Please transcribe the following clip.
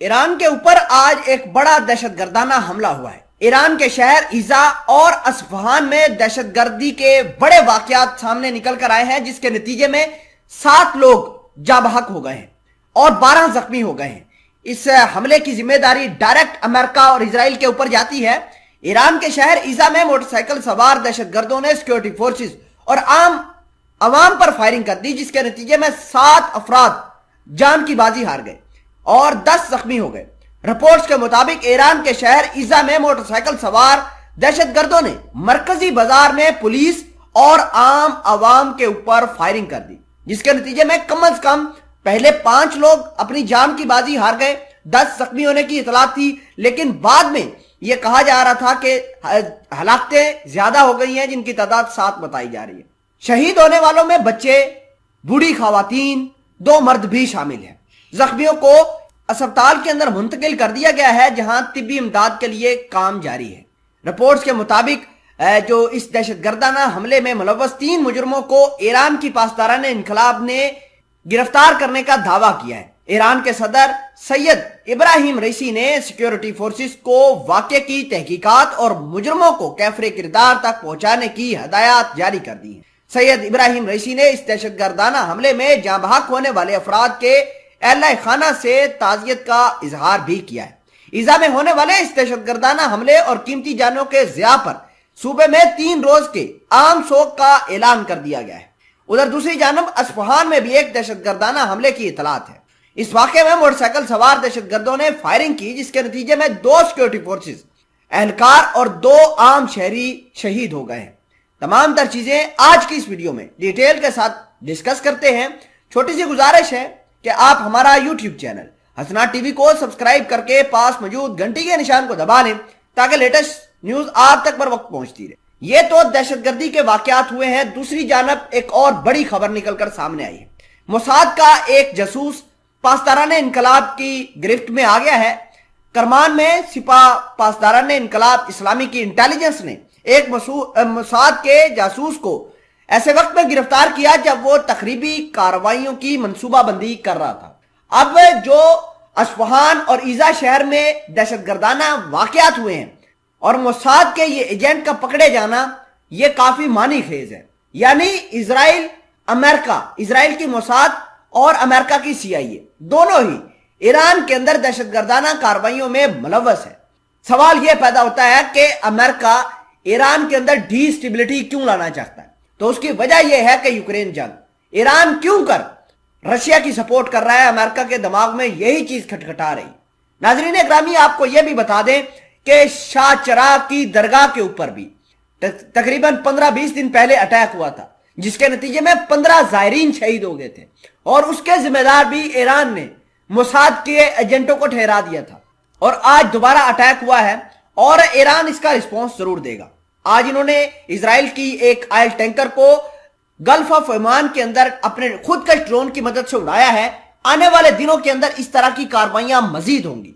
ایران کے اوپر آج ایک بڑا دہشت گردانہ حملہ ہوا ہے۔ ایران کے شہر ایزا اور اصفہان میں دہشت گردی کے بڑے واقعات سامنے نکل کر آئے ہیں، جس کے نتیجے میں 7 لوگ جاں بحق ہو گئے ہیں اور 12 زخمی ہو گئے ہیں۔ اس حملے کی ذمہ داری ڈائریکٹ امریکہ اور اسرائیل کے اوپر جاتی ہے۔ ایران کے شہر ایزا میں موٹر سائیکل سوار دہشت گردوں نے سیکیورٹی فورسز اور عام عوام پر فائرنگ کر دی، جس کے نتیجے میں 7 افراد جان کی بازی ہار گئے اور 10 زخمی ہو گئے۔ رپورٹس کے مطابق ایران کے شہر ایزا میں موٹر سائیکل سوار دہشت گردوں نے مرکزی بازار میں پولیس اور عام عوام کے اوپر فائرنگ کر دی، جس کے نتیجے میں کم از کم پہلے 5 لوگ اپنی جان کی بازی ہار گئے، 10 زخمی ہونے کی اطلاع تھی، لیکن بعد میں یہ کہا جا رہا تھا کہ ہلاکتیں زیادہ ہو گئی ہیں، جن کی تعداد 7 بتائی جا رہی ہے۔ شہید ہونے والوں میں بچے، بوڑھی خواتین، 2 مرد بھی شامل ہیں۔ زخمیوں کو اسپتال کے اندر منتقل کر دیا گیا ہے، جہاں طبی امداد کے لیے کام جاری ہے۔ رپورٹس کے مطابق جو اس دہشت گردانہ حملے میں ملوث 3 مجرموں کو ایران کی پاسداران انقلاب نے گرفتار کرنے کا دعویٰ کیا ہے۔ ایران کے صدر سید ابراہیم رئیسی نے سیکیورٹی فورسز کو واقعے کی تحقیقات اور مجرموں کو کیفر کردار تک پہنچانے کی ہدایات جاری کر دی ہیں۔ سید ابراہیم رئیسی نے اس دہشت گردانہ حملے میں جاں بحق ہونے والے افراد کے اہلِ خانہ سے تعزیت کا اظہار بھی کیا ہے۔ ایزا میں ہونے والے اس دہشت گردانہ حملے اور قیمتی جانوں کے ضیاع پر صوبے میں 3 روز کے عام سوگ کا اعلان کر دیا گیا ہے۔ ادھر دوسری جانب اصفہان میں بھی ایک دہشت گردانہ حملے کی اطلاعات ہے۔ اس واقعے میں موٹر سائیکل سوار دہشت گردوں نے فائرنگ کی، جس کے نتیجے میں 2 سیکیورٹی فورسز اہلکار اور 2 عام شہری شہید ہو گئے ہیں۔ تمام تر چیزیں آج کی اس ویڈیو میں ڈیٹیل کے ساتھ ڈسکس کرتے ہیں۔ چھوٹی سی گزارش ہے کہ آپ ہمارا یوٹیوب چینل حسنات ٹی وی کو سبسکرائب کر کے پاس موجود گھنٹی کے نشان کو دبا لیں تاکہ لیٹسٹ نیوز آپ تک پر وقت پہنچتی رہے۔ یہ تو دہشت گردی کے واقعات ہوئے ہیں، دوسری جانب ایک اور بڑی خبر نکل کر سامنے آئی ہے۔ موساد کا ایک جاسوس پاسداران انقلاب کی گرفت میں آ گیا ہے۔ کرمان میں سپاہ پاسداران انقلاب اسلامی کی انٹیلیجنس نے ایک موساد کے جاسوس کو ایسے وقت میں گرفتار کیا جب وہ تخریبی کارروائیوں کی منصوبہ بندی کر رہا تھا۔ اب جو اصفہان اور ایزا شہر میں دہشت گردانہ واقعات ہوئے ہیں اور موساد کے یہ ایجنٹ کا پکڑے جانا، یہ کافی معنی خیز ہے۔ یعنی اسرائیل کی موساد اور امریکہ کی CIA دونوں ہی ایران کے اندر دہشت گردانہ کارروائیوں میں ملوث ہے۔ سوال یہ پیدا ہوتا ہے کہ امریکہ ایران کے اندر ڈی اسٹیبلٹی کیوں لانا چاہتا ہے؟ تو اس کی وجہ یہ ہے کہ یوکرین جنگ، ایران کیوں کر رشیا کی سپورٹ کر رہا ہے، امریکہ کے دماغ میں یہی چیز کھٹکھٹا رہی۔ ناظرین اکرامی، آپ کو یہ بھی بتا دیں کہ شاہ چراغ کی درگاہ کے اوپر بھی تقریباً 15-20 دن پہلے اٹیک ہوا تھا، جس کے نتیجے میں 15 زائرین شہید ہو گئے تھے، اور اس کے ذمہ دار بھی ایران نے موساد کے ایجنٹوں کو ٹھہرا دیا تھا۔ اور آج دوبارہ اٹیک ہوا ہے اور ایران اس کا رسپانس ضرور دے گا۔ آج انہوں نے اسرائیل کی ایک آئل ٹینکر کو گلف آف عمان کے اندر اپنے خود کش ڈرون کی مدد سے اڑایا ہے۔ آنے والے دنوں کے اندر اس طرح کی کارروائیاں مزید ہوں گی۔